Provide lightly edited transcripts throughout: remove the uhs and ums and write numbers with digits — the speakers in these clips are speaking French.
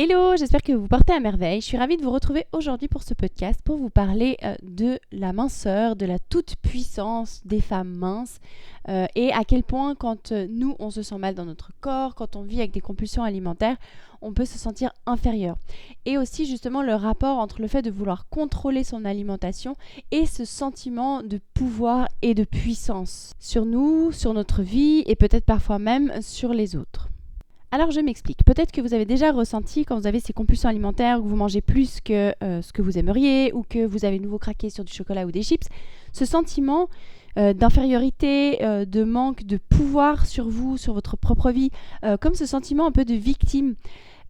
Hello, j'espère que vous portez à merveille. Je suis ravie de vous retrouver aujourd'hui pour ce podcast pour vous parler de la minceur, de la toute-puissance des femmes minces et à quel point quand nous, on se sent mal dans notre corps, quand on vit avec des compulsions alimentaires, on peut se sentir inférieur. Et aussi justement le rapport entre le fait de vouloir contrôler son alimentation et ce sentiment de pouvoir et de puissance sur nous, sur notre vie et peut-être parfois même sur les autres. Alors je m'explique. Peut-être que vous avez déjà ressenti quand vous avez ces compulsions alimentaires, que vous mangez plus que ce que vous aimeriez ou que vous avez de nouveau craqué sur du chocolat ou des chips, ce sentiment d'infériorité, de manque de pouvoir sur vous, sur votre propre vie, comme ce sentiment un peu de victime.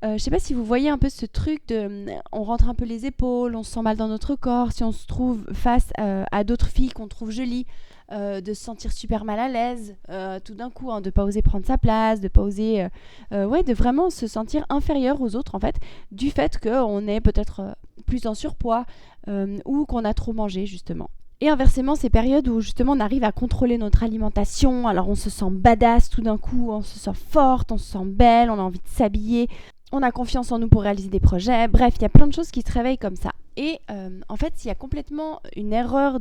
Je ne sais pas si vous voyez un peu ce truc de on rentre un peu les épaules, on se sent mal dans notre corps, si on se trouve face à d'autres filles qu'on trouve jolies, de se sentir super mal à l'aise tout d'un coup, de ne pas oser prendre sa place, de ne pas oser, de vraiment se sentir inférieur aux autres en fait, du fait qu'on est peut-être plus en surpoids ou qu'on a trop mangé justement. Et inversement, ces périodes où justement on arrive à contrôler notre alimentation, alors on se sent badass tout d'un coup, on se sent forte, on se sent belle, on a envie de s'habiller, on a confiance en nous pour réaliser des projets, bref, il y a plein de choses qui se réveillent comme ça. Et en fait, il y a complètement une erreur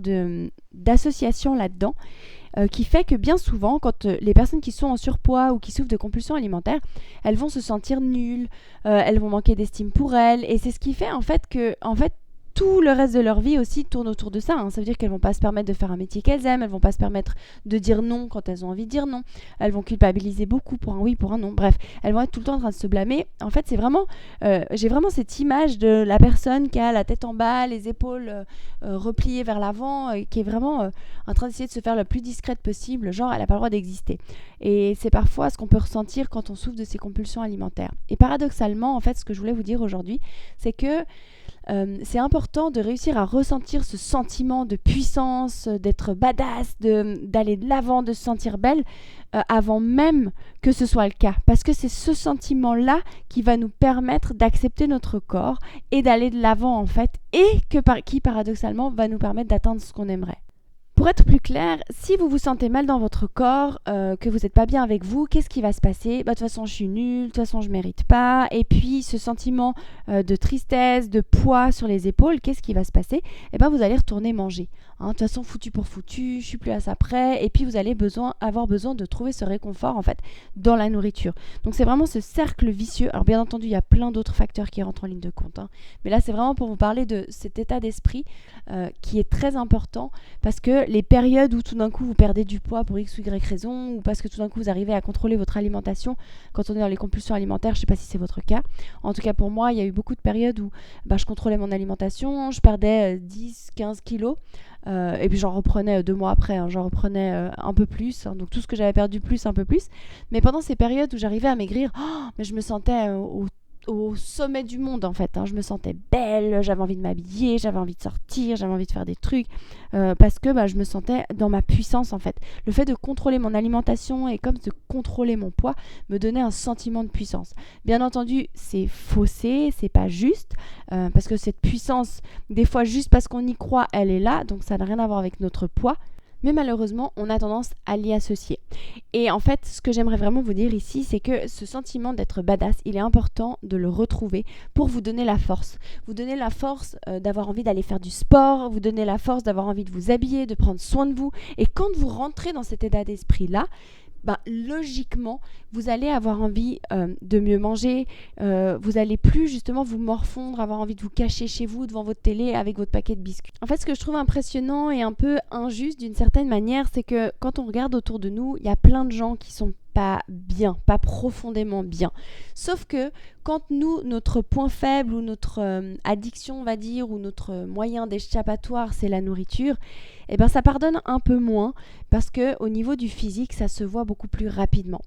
d'association là-dedans qui fait que bien souvent, quand les personnes qui sont en surpoids ou qui souffrent de compulsions alimentaires, elles vont se sentir nulles, elles vont manquer d'estime pour elles, et c'est ce qui fait en fait que tout le reste de leur vie aussi tourne autour de ça. Ça veut dire qu'elles ne vont pas se permettre de faire un métier qu'elles aiment, elles ne vont pas se permettre de dire non quand elles ont envie de dire non, elles vont culpabiliser beaucoup pour un oui, pour un non, bref, elles vont être tout le temps en train de se blâmer. En fait, c'est vraiment, j'ai vraiment cette image de la personne qui a la tête en bas, les épaules repliées vers l'avant, qui est vraiment en train d'essayer de se faire le plus discrète possible, genre elle n'a pas le droit d'exister. Et c'est parfois ce qu'on peut ressentir quand on souffre de ces compulsions alimentaires. Et paradoxalement, en fait, ce que je voulais vous dire aujourd'hui, c'est que c'est important de réussir à ressentir ce sentiment de puissance, d'être badass, d'aller de l'avant, de se sentir belle avant même que ce soit le cas. Parce que c'est ce sentiment-là qui va nous permettre d'accepter notre corps et d'aller de l'avant en fait, et qui paradoxalement va nous permettre d'atteindre ce qu'on aimerait. Pour être plus clair, si vous vous sentez mal dans votre corps, que vous n'êtes pas bien avec vous, qu'est-ce qui va se passer ? De toute façon, je suis nulle, de toute façon, je ne mérite pas. Et puis, ce sentiment de tristesse, de poids sur les épaules, qu'est-ce qui va se passer ? Vous allez retourner manger. De toute façon, foutu pour foutu, je suis plus à ça près. Et puis, vous allez avoir besoin de trouver ce réconfort, en fait, dans la nourriture. Donc, c'est vraiment ce cercle vicieux. Alors, bien entendu, il y a plein d'autres facteurs qui rentrent en ligne de compte. Mais là, c'est vraiment pour vous parler de cet état d'esprit qui est très important parce que les périodes où tout d'un coup vous perdez du poids pour X ou Y raison, ou parce que tout d'un coup vous arrivez à contrôler votre alimentation quand on est dans les compulsions alimentaires, je ne sais pas si c'est votre cas. En tout cas pour moi, il y a eu beaucoup de périodes où je contrôlais mon alimentation, je perdais 10-15 kilos, et puis j'en reprenais 2 mois après, j'en reprenais un peu plus, donc tout ce que j'avais perdu plus, un peu plus. Mais pendant ces périodes où j'arrivais à maigrir, mais je me sentais au sommet du monde en fait, je me sentais belle, j'avais envie de m'habiller, j'avais envie de sortir, j'avais envie de faire des trucs parce que je me sentais dans ma puissance en fait. Le fait de contrôler mon alimentation et comme de contrôler mon poids me donnait un sentiment de puissance. Bien entendu, c'est faussé, c'est pas juste parce que cette puissance, des fois juste parce qu'on y croit, elle est là, donc ça n'a rien à voir avec notre poids. Mais malheureusement, on a tendance à l'y associer. Et en fait, ce que j'aimerais vraiment vous dire ici, c'est que ce sentiment d'être badass, il est important de le retrouver pour vous donner la force. Vous donner la force d'avoir envie d'aller faire du sport, vous donner la force d'avoir envie de vous habiller, de prendre soin de vous. Et quand vous rentrez dans cet état d'esprit-là, logiquement, vous allez avoir envie de mieux manger, vous allez plus justement vous morfondre, avoir envie de vous cacher chez vous devant votre télé avec votre paquet de biscuits. En fait, ce que je trouve impressionnant et un peu injuste d'une certaine manière, c'est que quand on regarde autour de nous, il y a plein de gens qui sont pas bien, pas profondément bien. Sauf que quand nous, notre point faible ou notre addiction, on va dire, ou notre moyen d'échappatoire, c'est la nourriture, ça pardonne un peu moins parce qu'au niveau du physique, ça se voit beaucoup plus rapidement.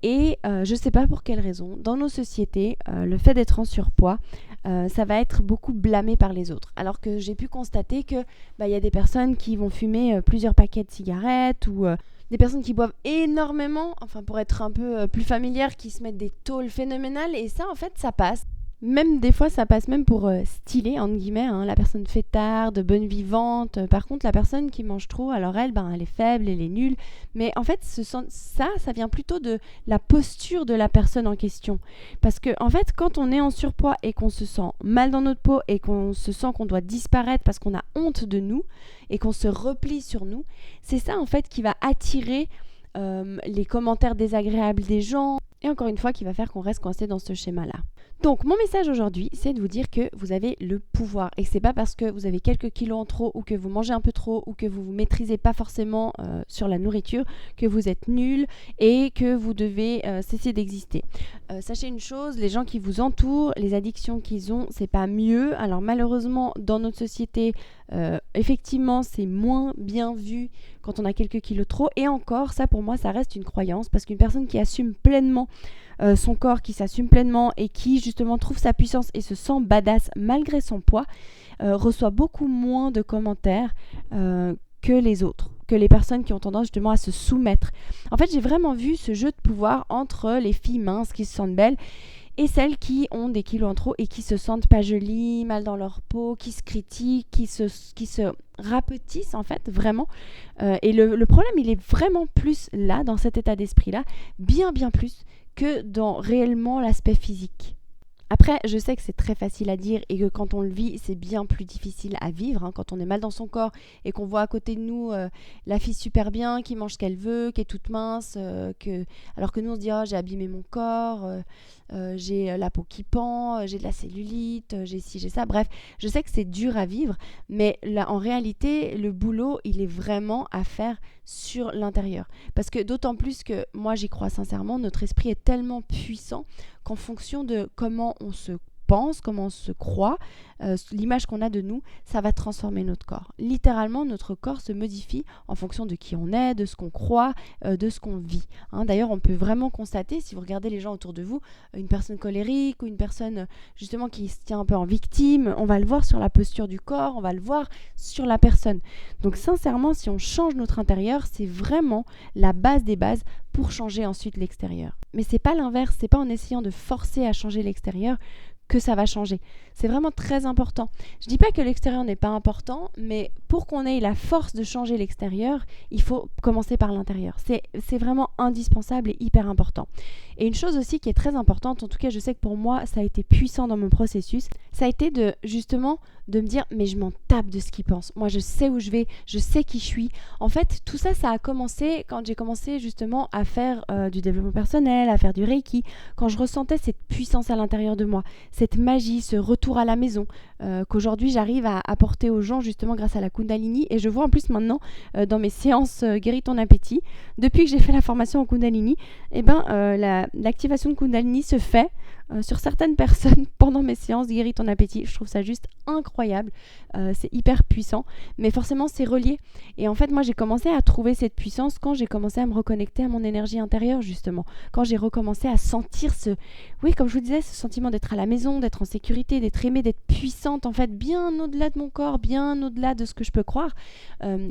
Et je ne sais pas pour quelle raison, dans nos sociétés, le fait d'être en surpoids, ça va être beaucoup blâmé par les autres. Alors que j'ai pu constater que y a des personnes qui vont fumer plusieurs paquets de cigarettes ou des personnes qui boivent énormément, pour être un peu plus familière, qui se mettent des tôles phénoménales, et ça, en fait, ça passe. Même des fois, ça passe même pour stylé, entre guillemets, hein, la personne fêtarde, bonne vivante. Par contre, la personne qui mange trop, alors elle, elle est faible, elle est nulle. Mais en fait, ça vient plutôt de la posture de la personne en question. Parce que, en fait, quand on est en surpoids et qu'on se sent mal dans notre peau et qu'on se sent qu'on doit disparaître parce qu'on a honte de nous et qu'on se replie sur nous, c'est ça, en fait, qui va attirer les commentaires désagréables des gens. Et encore une fois, qui va faire qu'on reste coincé dans ce schéma-là. Donc, mon message aujourd'hui, c'est de vous dire que vous avez le pouvoir et que c'est pas parce que vous avez quelques kilos en trop ou que vous mangez un peu trop ou que vous vous maîtrisez pas forcément sur la nourriture que vous êtes nul et que vous devez cesser d'exister. Sachez une chose, les gens qui vous entourent, les addictions qu'ils ont, c'est pas mieux. Alors malheureusement, dans notre société, effectivement, c'est moins bien vu quand on a quelques kilos trop. Et encore, ça pour moi, ça reste une croyance parce qu'une personne qui assume pleinement son corps, qui s'assume pleinement et qui justement trouve sa puissance et se sent badass malgré son poids, reçoit beaucoup moins de commentaires que les autres, que les personnes qui ont tendance justement à se soumettre. En fait, j'ai vraiment vu ce jeu de pouvoir entre les filles minces qui se sentent belles et celles qui ont des kilos en trop et qui se sentent pas jolies, mal dans leur peau, qui se critiquent, qui se rapetissent en fait, vraiment. Et le problème, il est vraiment plus là, dans cet état d'esprit-là, bien plus que dans réellement l'aspect physique. Après, je sais que c'est très facile à dire et que quand on le vit, c'est bien plus difficile à vivre. Hein, quand on est mal dans son corps et qu'on voit à côté de nous la fille super bien, qui mange ce qu'elle veut, qui est toute mince, alors que nous on se dit « j'ai abîmé mon corps, j'ai la peau qui pend, j'ai de la cellulite, j'ai ci, j'ai ça ». Bref, je sais que c'est dur à vivre, mais là, en réalité, le boulot, il est vraiment à faire sur l'intérieur. Parce que d'autant plus que moi, j'y crois sincèrement, notre esprit est tellement puissant qu'en fonction de comment on se pense, comment on se croit, l'image qu'on a de nous, ça va transformer notre corps. Littéralement, notre corps se modifie en fonction de qui on est, de ce qu'on croit, de ce qu'on vit. Hein, d'ailleurs, on peut vraiment constater, si vous regardez les gens autour de vous, une personne colérique ou une personne justement qui se tient un peu en victime, on va le voir sur la posture du corps, on va le voir sur la personne. Donc sincèrement, si on change notre intérieur, c'est vraiment la base des bases pour changer ensuite l'extérieur. Mais c'est pas l'inverse, c'est pas en essayant de forcer à changer l'extérieur que ça va changer. C'est vraiment très important. Je dis pas que l'extérieur n'est pas important, mais pour qu'on ait la force de changer l'extérieur, il faut commencer par l'intérieur. C'est vraiment indispensable et hyper important. Et une chose aussi qui est très importante, en tout cas je sais que pour moi ça a été puissant dans mon processus, ça a été de justement de me dire mais je m'en tape de ce qu'ils pensent. Moi je sais où je vais, je sais qui je suis. En fait tout ça, ça a commencé quand j'ai commencé justement à faire du développement personnel, à faire du Reiki, quand je ressentais cette puissance à l'intérieur de moi, cette magie, ce retour à la maison qu'aujourd'hui j'arrive à apporter aux gens justement grâce à la Kundalini. Et je vois en plus maintenant dans mes séances Guéris ton appétit, depuis que j'ai fait la formation en Kundalini, l'activation de Kundalini se fait sur certaines personnes pendant mes séances Guéris ton appétit. Je trouve ça juste incroyable, c'est hyper puissant, mais forcément c'est relié. Et en fait moi j'ai commencé à trouver cette puissance quand j'ai commencé à me reconnecter à mon énergie intérieure justement, quand j'ai recommencé à sentir comme je vous disais, ce sentiment d'être à la maison, d'être en sécurité, d'être aimée, d'être puissante en fait, bien au-delà de mon corps, bien au-delà de ce que je peux croire.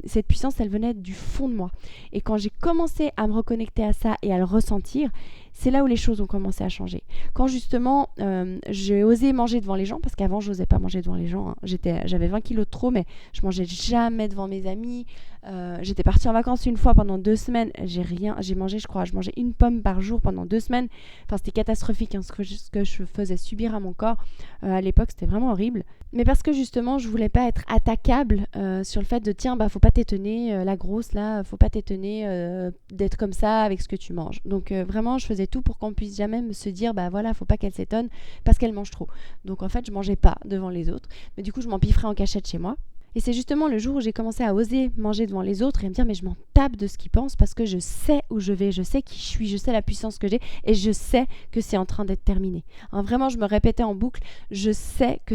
Cette puissance, elle venait du fond de moi. Et quand j'ai commencé à me reconnecter à ça et à le ressentir, c'est là où les choses ont commencé à changer. Quand justement, j'ai osé manger devant les gens, parce qu'avant, je n'osais pas manger devant les gens. Hein. J'avais 20 kilos de trop, mais je mangeais jamais devant mes amis. J'étais partie en vacances une fois pendant 2 semaines. Je mangeais une pomme par jour pendant 2 semaines. Enfin, c'était catastrophique ce que je faisais subir à mon corps. À l'époque, c'était vraiment horrible. Mais parce que justement, je voulais pas être attaquable sur le fait de tiens, faut pas t'étonner, la grosse là, faut pas t'étonner d'être comme ça avec ce que tu manges. Donc vraiment, je faisais tout pour qu'on puisse jamais se dire faut pas qu'elle s'étonne parce qu'elle mange trop. Donc en fait, je mangeais pas devant les autres, mais du coup, je m'empiffrais en cachette chez moi. Et c'est justement le jour où j'ai commencé à oser manger devant les autres et à me dire mais je m'en tape de ce qu'ils pensent parce que je sais où je vais, je sais qui je suis, je sais la puissance que j'ai et je sais que c'est en train d'être terminé. Hein, vraiment, je me répétais en boucle, je sais que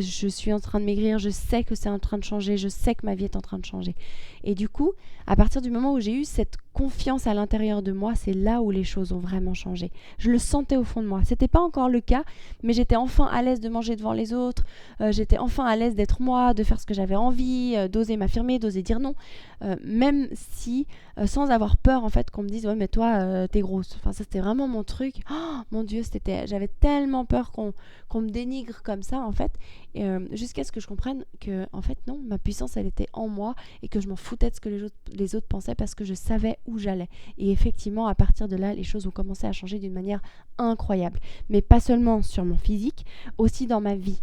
je suis en train de maigrir, je sais que c'est en train de changer, je sais que ma vie est en train de changer. Et du coup, à partir du moment où j'ai eu cette confiance à l'intérieur de moi, c'est là où les choses ont vraiment changé. Je le sentais au fond de moi. C'était pas encore le cas, mais j'étais enfin à l'aise de manger devant les autres. J'étais enfin à l'aise d'être moi, de faire ce que j'avais envie, d'oser m'affirmer, d'oser dire non. Même si, sans avoir peur en fait qu'on me dise ouais mais toi t'es grosse. Enfin ça c'était vraiment mon truc. Oh mon Dieu, j'avais tellement peur qu'on me dénigre comme ça en fait. Jusqu'à ce que je comprenne que en fait non, ma puissance elle était en moi et que je m'en foutais de ce que les autres pensaient parce que je savais où j'allais. Et effectivement à partir de là les choses ont commencé à changer d'une manière incroyable. Mais pas seulement sur mon physique, aussi dans ma vie,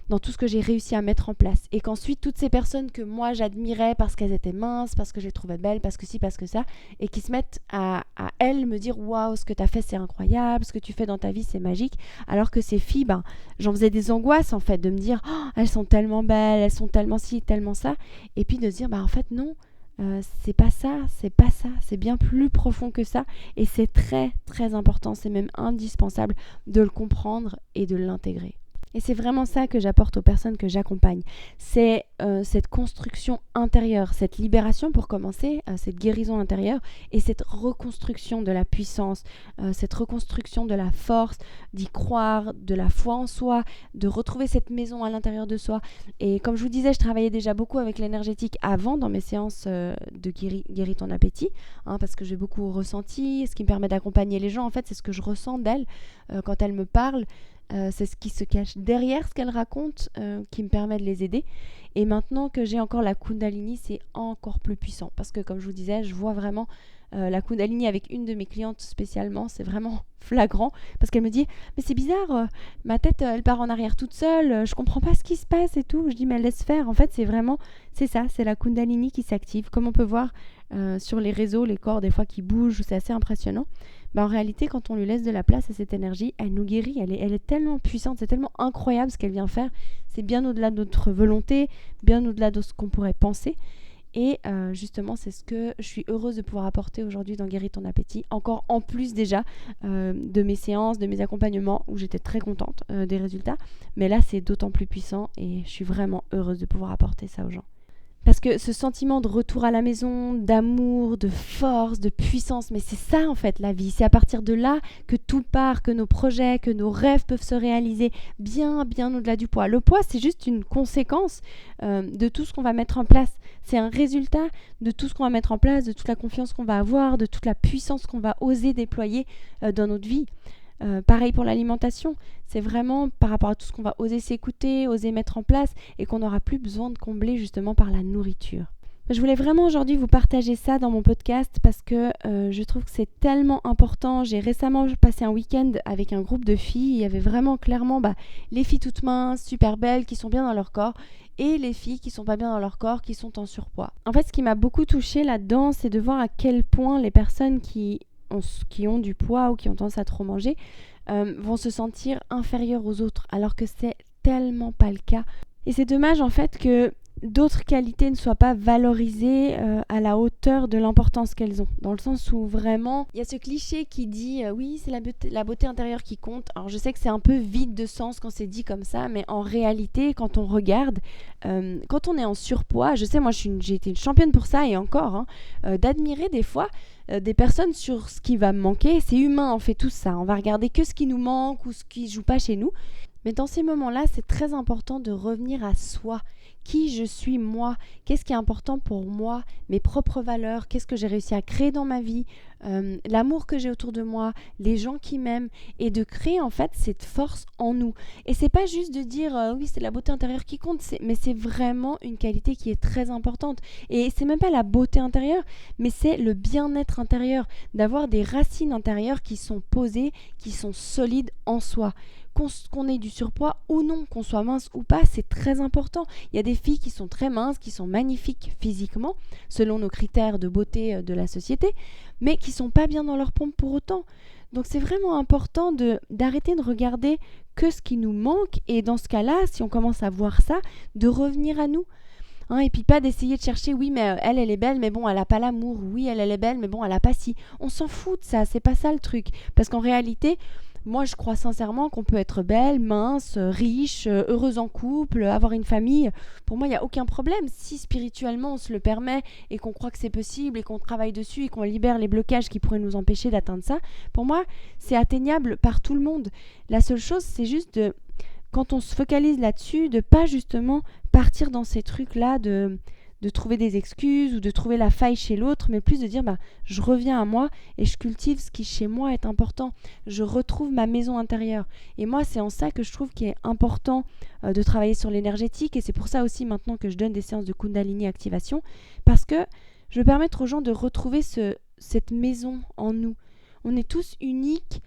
dans tout ce que j'ai réussi à mettre en place. Et qu'ensuite, toutes ces personnes que moi j'admirais parce qu'elles étaient minces, parce que je les trouvais belles, parce que ci, parce que ça, et qui se mettent à elles me dire waouh, ce que tu as fait c'est incroyable, ce que tu fais dans ta vie c'est magique. Alors que ces filles, j'en faisais des angoisses en fait, de me dire oh, elles sont tellement belles, elles sont tellement ci, tellement ça. Et puis de se dire en fait non. C'est pas ça, c'est bien plus profond que ça et c'est très très important, c'est même indispensable de le comprendre et de l'intégrer. Et c'est vraiment ça que j'apporte aux personnes que j'accompagne. C'est cette construction intérieure, cette libération pour commencer, cette guérison intérieure et cette reconstruction de la puissance, cette reconstruction de la force, d'y croire, de la foi en soi, de retrouver cette maison à l'intérieur de soi. Et comme je vous disais, je travaillais déjà beaucoup avec l'énergétique avant dans mes séances de guéris ton appétit, parce que j'ai beaucoup ressenti. Ce qui me permet d'accompagner les gens, en fait, c'est ce que je ressens d'elles quand elles me parlent. C'est ce qui se cache derrière ce qu'elle raconte qui me permet de les aider. Et maintenant que j'ai encore la Kundalini, c'est encore plus puissant. Parce que comme je vous disais, je vois vraiment la Kundalini avec une de mes clientes spécialement. C'est vraiment flagrant. Parce qu'elle me dit, mais c'est bizarre, ma tête elle part en arrière toute seule. Je comprends pas ce qui se passe et tout. Je dis, mais laisse faire. En fait, c'est ça, c'est la Kundalini qui s'active. Comme on peut voir sur les réseaux, les corps des fois qui bougent. C'est assez impressionnant. En réalité, quand on lui laisse de la place à cette énergie, elle nous guérit, elle est tellement puissante, c'est tellement incroyable ce qu'elle vient faire. C'est bien au-delà de notre volonté, bien au-delà de ce qu'on pourrait penser. Et justement, c'est ce que je suis heureuse de pouvoir apporter aujourd'hui dans Guéris ton appétit. Encore en plus déjà de mes séances, de mes accompagnements, où j'étais très contente des résultats. Mais là, c'est d'autant plus puissant et je suis vraiment heureuse de pouvoir apporter ça aux gens. Parce que ce sentiment de retour à la maison, d'amour, de force, de puissance, mais c'est ça en fait la vie. C'est à partir de là que tout part, que nos projets, que nos rêves peuvent se réaliser bien, bien au-delà du poids. Le poids, c'est juste une conséquence de tout ce qu'on va mettre en place. C'est un résultat de tout ce qu'on va mettre en place, de toute la confiance qu'on va avoir, de toute la puissance qu'on va oser déployer dans notre vie. Pareil pour l'alimentation, c'est vraiment par rapport à tout ce qu'on va oser s'écouter, oser mettre en place et qu'on n'aura plus besoin de combler justement par la nourriture. Je voulais vraiment aujourd'hui vous partager ça dans mon podcast parce que je trouve que c'est tellement important. J'ai récemment passé un week-end avec un groupe de filles. Il y avait vraiment clairement les filles toutes minces, super belles, qui sont bien dans leur corps et les filles qui sont pas bien dans leur corps, qui sont en surpoids. En fait, ce qui m'a beaucoup touchée là-dedans, c'est de voir à quel point les personnes qui ont du poids ou qui ont tendance à trop manger vont se sentir inférieures aux autres alors que c'est tellement pas le cas. Et c'est dommage en fait que d'autres qualités ne soient pas valorisées à la hauteur de l'importance qu'elles ont. Dans le sens où vraiment, il y a ce cliché qui dit oui, c'est la beauté intérieure qui compte. Alors je sais que c'est un peu vide de sens quand c'est dit comme ça, mais en réalité, quand on regarde, quand on est en surpoids, je sais, moi j'ai été une championne pour ça et encore, d'admirer des fois des personnes sur ce qui va me manquer. C'est humain, on fait tout ça. On va regarder que ce qui nous manque ou ce qui ne joue pas chez nous. Mais dans ces moments-là, c'est très important de revenir à soi. Qui je suis moi, qu'est-ce qui est important pour moi, mes propres valeurs, qu'est-ce que j'ai réussi à créer dans ma vie, l'amour que j'ai autour de moi, les gens qui m'aiment, et de créer en fait cette force en nous. Et c'est pas juste de dire oui c'est la beauté intérieure qui compte, mais c'est vraiment une qualité qui est très importante. Et c'est même pas la beauté intérieure, mais c'est le bien-être intérieur, d'avoir des racines intérieures qui sont posées, qui sont solides en soi. Qu'on ait du surpoids ou non, qu'on soit mince ou pas, c'est très important. Il y a des filles qui sont très minces, qui sont magnifiques physiquement, selon nos critères de beauté de la société, mais qui sont pas bien dans leur pompe pour autant. Donc c'est vraiment important d'arrêter de regarder que ce qui nous manque, et dans ce cas-là, si on commence à voir ça, de revenir à nous. Et puis pas d'essayer de chercher, oui mais elle est belle mais bon elle a pas l'amour, oui elle est belle mais bon elle a pas ci. On s'en fout de ça, c'est pas ça le truc. Parce qu'en réalité, Moi, je crois sincèrement qu'on peut être belle, mince, riche, heureuse en couple, avoir une famille. Pour moi, il n'y a aucun problème. Si spirituellement on se le permet et qu'on croit que c'est possible et qu'on travaille dessus et qu'on libère les blocages qui pourraient nous empêcher d'atteindre ça, pour moi, c'est atteignable par tout le monde. La seule chose, c'est juste quand on se focalise là-dessus, de pas justement partir dans ces trucs-là de trouver des excuses ou de trouver la faille chez l'autre, mais plus de dire je reviens à moi et je cultive ce qui chez moi est important. Je retrouve ma maison intérieure. Et moi, c'est en ça que je trouve qu'il est important de travailler sur l'énergétique, et c'est pour ça aussi maintenant que je donne des séances de Kundalini activation, parce que je veux permettre aux gens de retrouver cette maison en nous. On est tous uniques.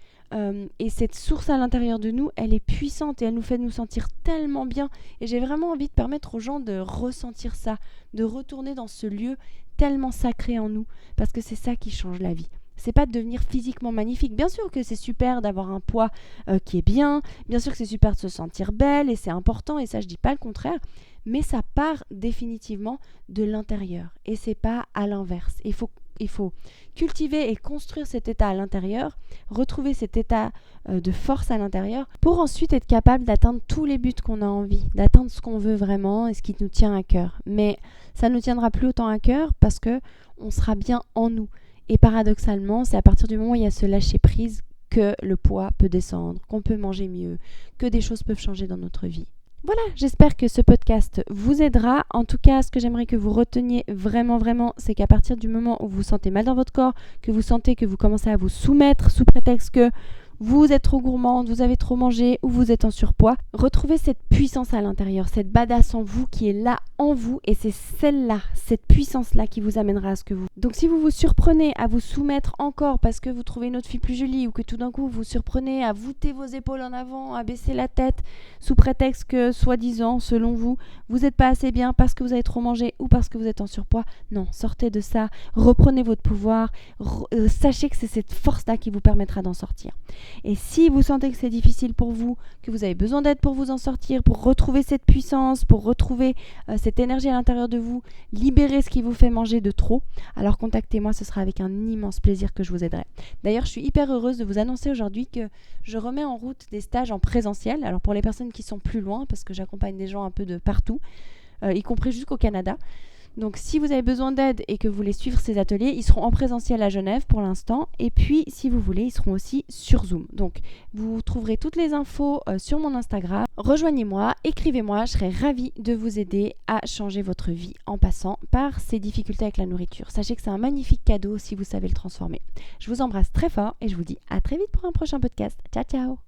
Et cette source à l'intérieur de nous, elle est puissante et elle nous fait nous sentir tellement bien. Et j'ai vraiment envie de permettre aux gens de ressentir ça, de retourner dans ce lieu tellement sacré en nous, parce que c'est ça qui change la vie. C'est pas de devenir physiquement magnifique. Bien sûr que c'est super d'avoir un poids qui est bien, bien sûr que c'est super de se sentir belle et c'est important, et ça je dis pas le contraire, mais ça part définitivement de l'intérieur et c'est pas à l'inverse. Il faut cultiver et construire cet état à l'intérieur, retrouver cet état de force à l'intérieur pour ensuite être capable d'atteindre tous les buts qu'on a envie, d'atteindre ce qu'on veut vraiment et ce qui nous tient à cœur. Mais ça ne nous tiendra plus autant à cœur parce que on sera bien en nous. Et paradoxalement, c'est à partir du moment où il y a ce lâcher prise que le poids peut descendre, qu'on peut manger mieux, que des choses peuvent changer dans notre vie. Voilà, j'espère que ce podcast vous aidera. En tout cas, ce que j'aimerais que vous reteniez vraiment, c'est qu'à partir du moment où vous vous sentez mal dans votre corps, que vous sentez que vous commencez à vous soumettre sous prétexte que vous êtes trop gourmande, vous avez trop mangé ou vous êtes en surpoids, retrouvez cette puissance à l'intérieur, cette badass en vous qui est là en vous, et c'est celle-là, cette puissance-là qui vous amènera à ce que vous... Donc si vous vous surprenez à vous soumettre encore parce que vous trouvez une autre fille plus jolie, ou que tout d'un coup vous vous surprenez à voûter vos épaules en avant, à baisser la tête sous prétexte que, soi-disant, selon vous, vous n'êtes pas assez bien parce que vous avez trop mangé ou parce que vous êtes en surpoids, non, sortez de ça, reprenez votre pouvoir, sachez que c'est cette force-là qui vous permettra d'en sortir. Et si vous sentez que c'est difficile pour vous, que vous avez besoin d'aide pour vous en sortir, pour retrouver cette puissance, pour retrouver cette énergie à l'intérieur de vous, libérer ce qui vous fait manger de trop, alors contactez-moi, ce sera avec un immense plaisir que je vous aiderai. D'ailleurs, je suis hyper heureuse de vous annoncer aujourd'hui que je remets en route des stages en présentiel, alors pour les personnes qui sont plus loin, parce que j'accompagne des gens un peu de partout, y compris jusqu'au Canada. Donc si vous avez besoin d'aide et que vous voulez suivre ces ateliers, ils seront en présentiel à Genève pour l'instant. Et puis si vous voulez, ils seront aussi sur Zoom. Donc vous trouverez toutes les infos sur mon Instagram. Rejoignez-moi, écrivez-moi, je serai ravie de vous aider à changer votre vie en passant par ces difficultés avec la nourriture. Sachez que c'est un magnifique cadeau si vous savez le transformer. Je vous embrasse très fort et je vous dis à très vite pour un prochain podcast. Ciao ciao!